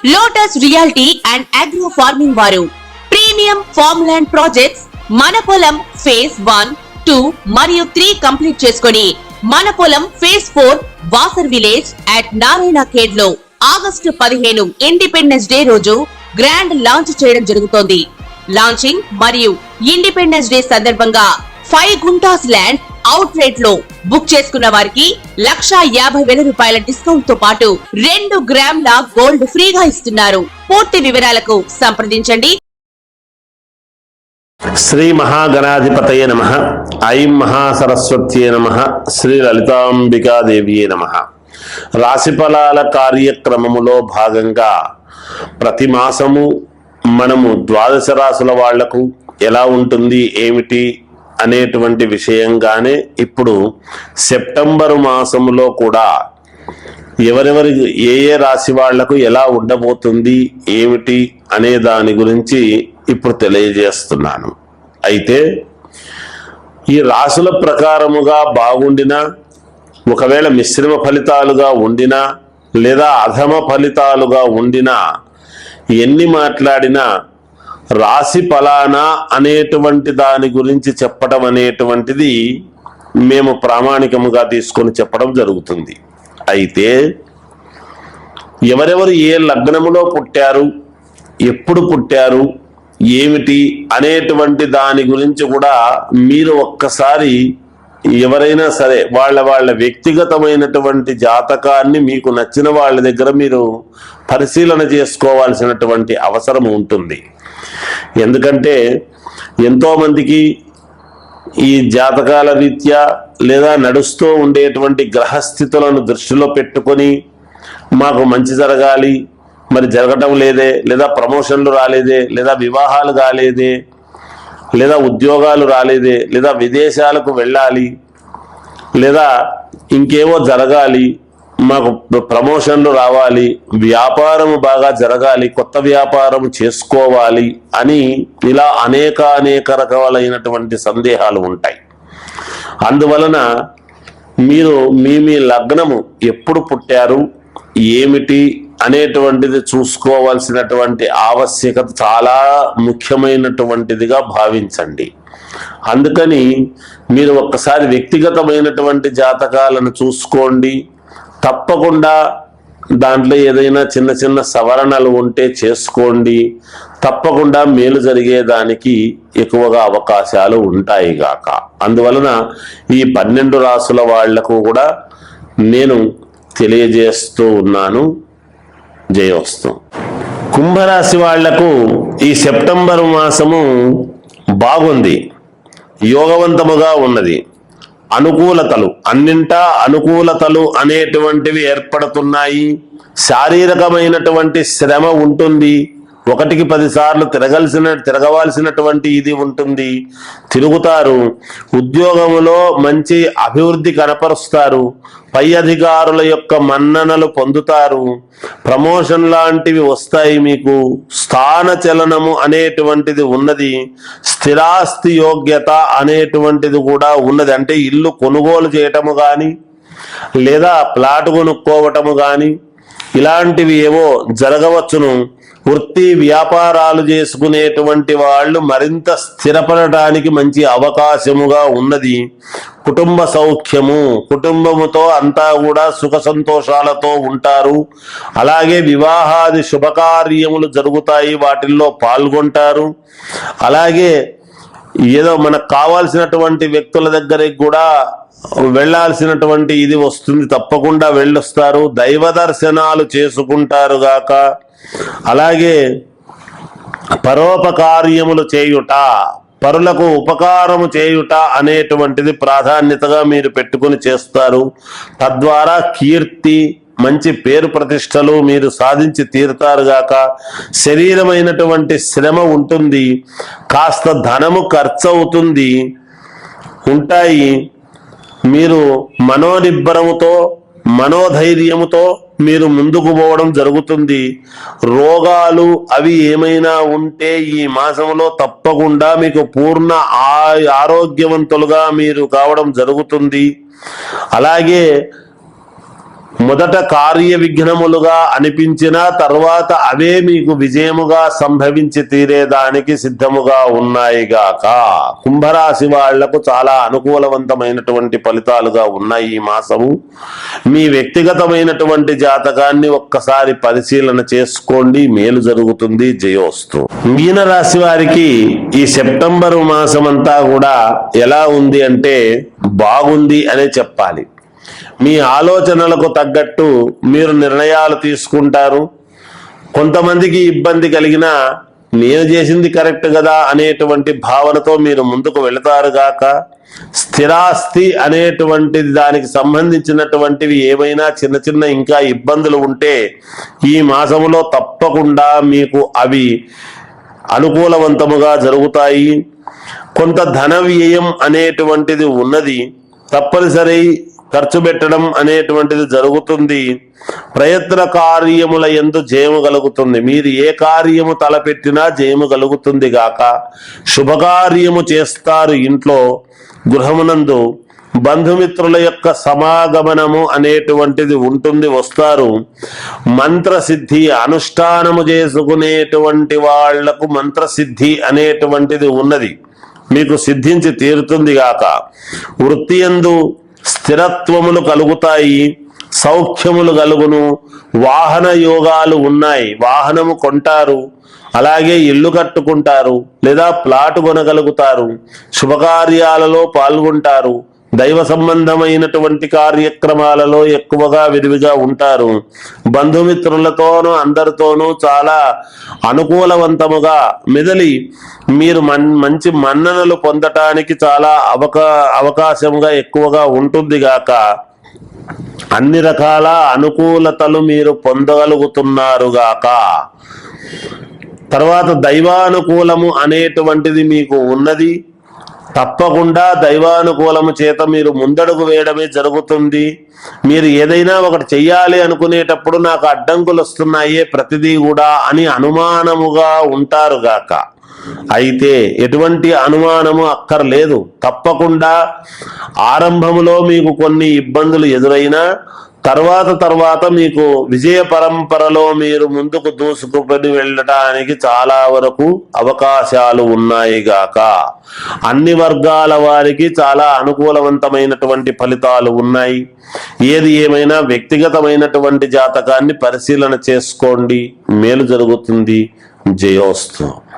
Lotus reality and agro farming వారు premium farm land projects మన పొలం ఫేజ్ 1, 2 మరియు 3 కంప్లీట్ చేసుకొని మన పొలం phase 4 Wasar village at Narayana Khed లో ఆగస్టు 15 ఇండిపెండెన్స్ డే రోజు గ్రాండ్ లాంచ్ చేయడం జరుగుతోంది. లాంచింగ్ మరియు ఇండిపెండెన్స్ డే సందర్భంగా 5 గుంటాస్ ల్యాండ్ అవుట్ రేట్ లో బుక్ చేసుకున్న వారికి 1,50,000 రూపాయల డిస్కౌంట్ తో పాటు 2 గ్రాముల గోల్డ్ ఫ్రీగా ఇస్తున్నారు. పూర్తి వివరాలకు సంప్రదించండి. శ్రీ మహాగణాధిపతయ నమః. ఐం మహాసరస్వత్యే నమః. శ్రీ లలితాంబికాదేవియే నమః. రాశిఫలాల కార్యక్రమములో భాగంగా ప్రతి మాసము మనము ద్వాదశ రాశుల వాళ్లకు ఎలా ఉంటుంది ఏమిటి అనేటువంటి విషయంగానే ఇప్పుడు సెప్టెంబరు మాసములో కూడా ఎవరెవరి ఏ రాశి వాళ్లకు ఎలా ఉండబోతుంది ఏమిటి అనే దాని గురించి ఇప్పుడు తెలియజేస్తున్నాను. అయితే ఈ రాశుల ప్రకారముగా బాగుండినా, ఒకవేళ మిశ్రమ ఫలితాలుగా ఉండినా లేదా అధమ ఫలితాలుగా ఉండినా, ఎన్ని మాట్లాడినా రాశి ఫలానా అనేటువంటి దాని గురించి చెప్పడం అనేటువంటిది మేము ప్రామాణికముగా తీసుకొని చెప్పడం జరుగుతుంది. అయితే ఎవరెవరు ఏ లగ్నములో పుట్టారు, ఎప్పుడు పుట్టారు, ఏమిటి అనేటువంటి దాని గురించి కూడా మీరు ఒక్కసారి ఎవరైనా సరే వాళ్ళ వ్యక్తిగతమైనటువంటి జాతకాన్ని మీకు నచ్చిన వాళ్ళ దగ్గర మీరు పరిశీలన చేసుకోవాల్సినటువంటి అవసరం ఉంటుంది. ఎందుకంటే ఎంతో మందికి ఈ జాతకాల రీత్యా లేదా నడుస్తూ ఉండేటువంటి గ్రహస్థితులను దృష్టిలో పెట్టుకొని మాకు మంచి జరగాలి, మరి జరగటం లేదే, లేదా ప్రమోషన్లు రాలేదే, లేదా వివాహాలు కాలేదే, లేదా ఉద్యోగాలు రాలేదే, లేదా విదేశాలకు వెళ్ళాలి, లేదా ఇంకేవో జరగాలి, మాకు ప్రమోషన్లు రావాలి, వ్యాపారం బాగా జరగాలి, కొత్త వ్యాపారం చేసుకోవాలి అని ఇలా అనేక రకాలైనటువంటి సందేహాలు ఉంటాయి. అందువలన మీరు మీ లగ్నము ఎప్పుడు పుట్టారు ఏమిటి అనేటువంటిది చూసుకోవాల్సినటువంటి ఆవశ్యకత చాలా ముఖ్యమైనటువంటిదిగా భావించండి. అందుకని మీరు ఒక్కసారి వ్యక్తిగతమైనటువంటి జాతకాలను చూసుకోండి. తప్పకుండా దాంట్లో ఏదైనా చిన్న సవరణలు ఉంటే చేసుకోండి. తప్పకుండా మేలు జరిగేదానికి ఎక్కువగా అవకాశాలు ఉంటాయి గాక. అందువలన ఈ 12 రాసుల వాళ్లకు కూడా నేను తెలియజేస్తూ ఉన్నాను. జయోస్తు. కుంభరాశి వాళ్లకు ఈ సెప్టెంబర్ మాసము బాగుంది, యోగవంతముగా ఉన్నది. అనుకూలతలు అన్నింటా అనుకూలతలు అనేటువంటివి ఏర్పడుతున్నాయి. శారీరకమైనటువంటి శ్రమ ఉంటుంది. 1కి 10 సార్లు తిరగవలసినటువంటి ఇది ఉంటుంది. తిరుగుతారు. ఉద్యోగములో మంచి అభివృద్ధి కనపరుస్తారు. పై అధికారుల యొక్క మన్ననలు పొందుతారు. ప్రమోషన్ లాంటివి వస్తాయి. మీకు స్థాన చలనము అనేటువంటిది ఉన్నది. స్థిరాస్తి యోగ్యత అనేటువంటిది కూడా ఉన్నది. అంటే ఇల్లు కొనుగోలు చేయటము కానీ లేదా ప్లాట్ కొనుక్కోవటము కానీ ఇలాంటివి ఏవో జరగవచ్చును. వృత్తి వ్యాపారాలు చేసుకునేటువంటి వాళ్ళు మరింత స్థిరపడటానికి మంచి అవకాశముగా ఉన్నది. కుటుంబ సౌఖ్యము, కుటుంబముతో అంతా కూడా సుఖ సంతోషాలతో ఉంటారు. అలాగే వివాహాది శుభకార్యములు జరుగుతాయి, వాటిల్లో పాల్గొంటారు. అలాగే ఏదో మనకు కావాల్సినటువంటి వ్యక్తుల దగ్గరికి కూడా వెళ్ళాల్సినటువంటి ఇది వస్తుంది. తప్పకుండా వెళ్ళొస్తారు. దైవ దర్శనాలు చేసుకుంటారు గాక. అలాగే పరోపకార్యములు చేయుట, పరులకు ఉపకారము చేయుట అనేటువంటిది ప్రాధాన్యతగా మీరు పెట్టుకుని చేస్తారు. తద్వారా కీర్తి, మంచి పేరు ప్రతిష్టలు మీరు సాధించి తీరుతారు గాక. శరీరమైనటువంటి శ్రమ ఉంటుంది. కాస్త ధనము ఖర్చు అవుతుంది ఉంటాయి. మీరు మనోనిబ్బరముతో మనోధైర్యముతో మీరు ముందుకు పోవడం జరుగుతుంది. రోగాలు అవి ఏమైనా ఉంటే ఈ మాసంలో తప్పకుండా మీకు పూర్ణ ఆరోగ్యవంతులుగా మీరు కావడం జరుగుతుంది. అలాగే మొదట కార్య విఘ్నములుగా అనిపించినా తర్వాత అవే మీకు విజయముగా సంభవించి తీరేదానికి సిద్ధముగా ఉన్నాయి గాక. కుంభరాశి వాళ్లకు చాలా అనుకూలవంతమైనటువంటి ఫలితాలుగా ఉన్నాయి ఈ మాసము. మీ వ్యక్తిగతమైనటువంటి జాతకాన్ని ఒక్కసారి పరిశీలన చేసుకోండి, మేలు జరుగుతుంది. జయోస్తు. మీనరాశి వారికి ఈ సెప్టెంబర్ మాసం అంతా కూడా ఎలా ఉంది అంటే బాగుంది అనే చెప్పాలి. మీ ఆలోచనలకు తగ్గట్టు మీరు నిర్ణయాలు తీసుకుంటారు. కొంతమందికి ఇబ్బంది కలిగినా నేను చేసింది కరెక్ట్ కదా అనేటువంటి భావనతో మీరు ముందుకు వెళతారు గాక. స్థిరాస్తి అనేటువంటిది దానికి సంబంధించినటువంటివి ఏమైనా చిన్న చిన్న ఇంకా ఇబ్బందులు ఉంటే ఈ మాసములో తప్పకుండా మీకు అవి అనుకూలవంతముగా జరుగుతాయి. కొంత ధన వ్యయం అనేటువంటిది ఉన్నది, తప్పనిసరి ఖర్చు పెట్టడం అనేటువంటిది జరుగుతుంది. ప్రయత్న కార్యముల యందు జయము కలుగుతుంది. మీరు ఏ కార్యము తలపెట్టినా జయము కలుగుతుంది గాక. శుభకార్యము చేస్తారు. ఇంట్లో గృహమునందు బంధుమిత్రుల యొక్క సమాగమనము అనేటువంటిది ఉంటుంది, వస్తారు. మంత్రసిద్ధి అనుష్ఠానము చేసుకునేటువంటి వాళ్లకు మంత్రసిద్ధి అనేటువంటిది ఉన్నది, మీకు సిద్ధించి తీరుతుంది గాక. వృత్తి యందు స్థిరత్వములు కలుగుతాయి, సౌఖ్యములు కలుగును. వాహన యోగాలు ఉన్నాయి, వాహనము కొంటారు, అలాగే ఇల్లు కట్టుకుంటారు లేదా ప్లాటు కొనగలుగుతారు. శుభకార్యాలలో పాల్గొంటారు. దైవ సంబంధమైనటువంటి కార్యక్రమాలలో ఎక్కువగా విరివిగా ఉంటారు. బంధుమిత్రులతోనూ అందరితోనూ చాలా అనుకూలవంతముగా మెదలి మీరు మంచి మన్ననలు పొందటానికి చాలా అవకాశంగా ఎక్కువగా ఉంటుంది గాక. అన్ని రకాల అనుకూలతలు మీరు పొందగలుగుతున్నారు గాక. తర్వాత దైవానుకూలము అనేటువంటిది మీకు ఉన్నది. తప్పకుండా దైవానుకూలము చేత మీరు ముందడుగు వేయడమే జరుగుతుంది. మీరు ఏదైనా ఒకటి చెయ్యాలి అనుకునేటప్పుడు నాకు అడ్డంకులు వస్తున్నాయే ప్రతిదీ కూడా అని అనుమానముగా ఉంటారు గాక. అయితే ఎటువంటి అనుమానము అక్కర్లేదు. తప్పకుండా ఆరంభములో మీకు కొన్ని ఇబ్బందులు ఎదురైనా తర్వాత మీకు విజయ పరంపరలో మీరు ముందుకు దూసుకుని వెళ్ళటానికి చాలా వరకు అవకాశాలు ఉన్నాయి గాక. అన్ని వర్గాల వారికి చాలా అనుకూలవంతమైనటువంటి ఫలితాలు ఉన్నాయి. ఏది ఏమైనా వ్యక్తిగతమైనటువంటి జాతకాన్ని పరిశీలన చేసుకోండి, మేలు జరుగుతుంది. జయోస్తు.